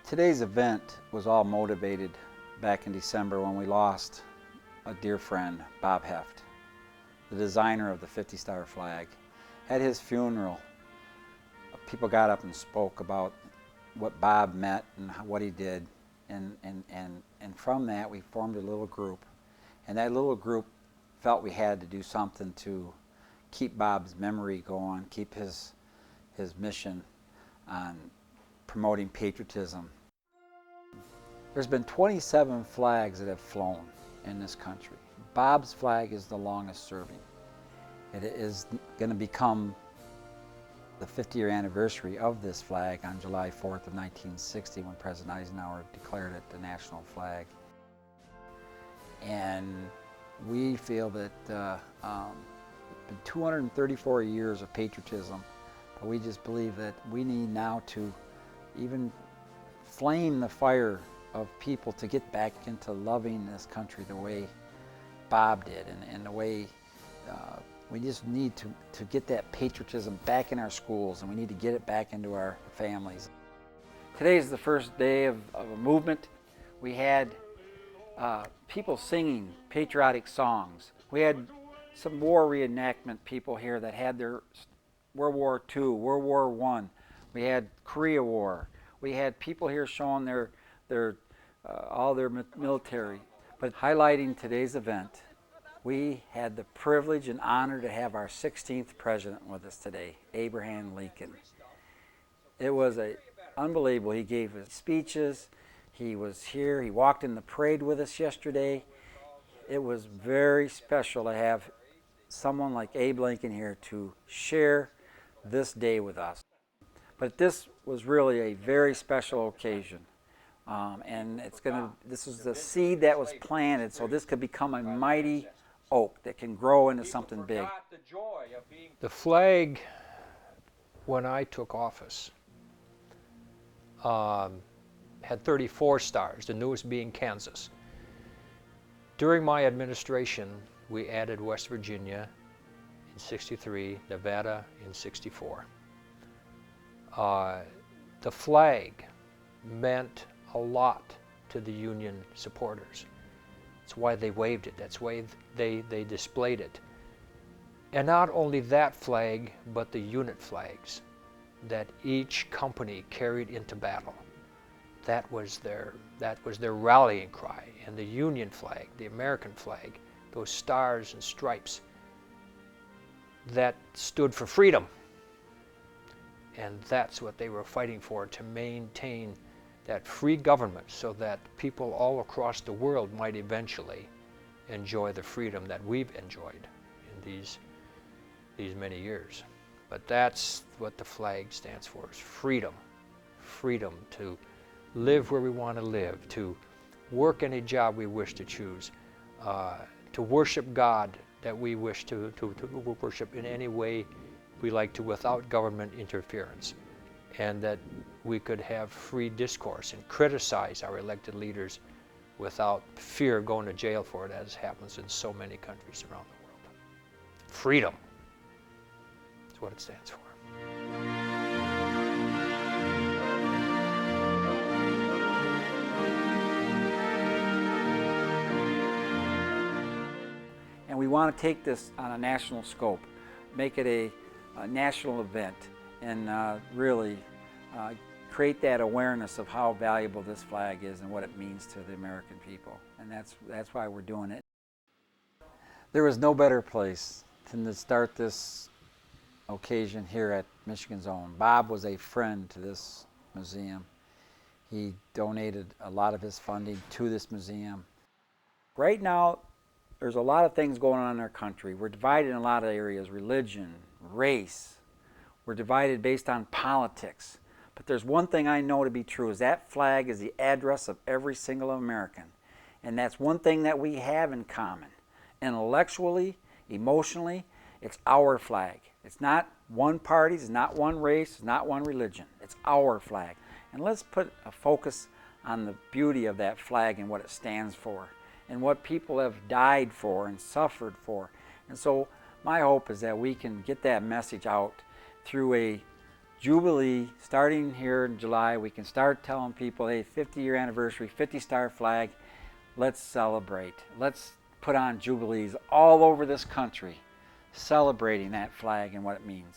Today's event was all motivated back in December when we lost a dear friend, Bob Heft, the designer of the 50-star flag. At his funeral, people got up and spoke about what Bob meant and what he did, and from that we formed a little group, and that little group felt we had to do something to keep Bob's memory going, keep his mission on promoting patriotism. There's been 27 flags that have flown in this country. Bob's flag is the longest serving. It is going to become the 50-year anniversary of this flag on July 4th of 1960 when President Eisenhower declared it the national flag. And we feel that it's been 234 years of patriotism, but we just believe that we need now to even flame the fire of people to get back into loving this country the way Bob did, and the way we just need to get that patriotism back in our schools, and we need to get it back into our families. Today is the first day of a movement. We had people singing patriotic songs. We had some war reenactment people here that had their World War II, World War I. We had Korea War. We had people here showing all their military. But highlighting today's event, we had the privilege and honor to have our 16th president with us today, Abraham Lincoln. It was unbelievable. He gave his speeches. He was here. He walked in the parade with us yesterday. It was very special to have someone like Abe Lincoln here to share this day with us. But this was really a very special occasion. And this is the seed that was planted, so this could become a mighty oak that can grow into something big. The flag, when I took office, had 34 stars, the newest being Kansas. During my administration, we added West Virginia in '63, Nevada in '64. The flag meant a lot to the Union supporters. That's why they waved it. That's why they displayed it. And not only that flag, but the unit flags that each company carried into battle. That was their rallying cry. And the Union flag, the American flag, those stars and stripes, that stood for freedom. And that's what they were fighting for, to maintain that free government so that people all across the world might eventually enjoy the freedom that we've enjoyed in these many years. But that's what the flag stands for, is freedom. Freedom to live where we want to live, to work any job we wish to choose, to worship God that we wish to worship in any way we like to without government interference, and that we could have free discourse and criticize our elected leaders without fear of going to jail for it, as happens in so many countries around the world. Freedom is what it stands for. And we want to take this on a national scope, make it a national event, and really create that awareness of how valuable this flag is and what it means to the American people. And that's why we're doing it. There was no better place than to start this occasion here at Michigan's Own. Bob was a friend to this museum. He donated a lot of his funding to this museum. Right now, there's a lot of things going on in our country. We're divided in a lot of areas: religion, race. We're divided based on politics. But there's one thing I know to be true, is that flag is the address of every single American. And that's one thing that we have in common. Intellectually, emotionally, it's our flag. It's not one party, it's not one race, it's not one religion. It's our flag. And let's put a focus on the beauty of that flag and what it stands for, and what people have died for and suffered for. And so my hope is that we can get that message out through a Jubilee, starting here in July, we can start telling people, hey, 50-year anniversary, 50-star flag, let's celebrate. Let's put on Jubilees all over this country, celebrating that flag and what it means.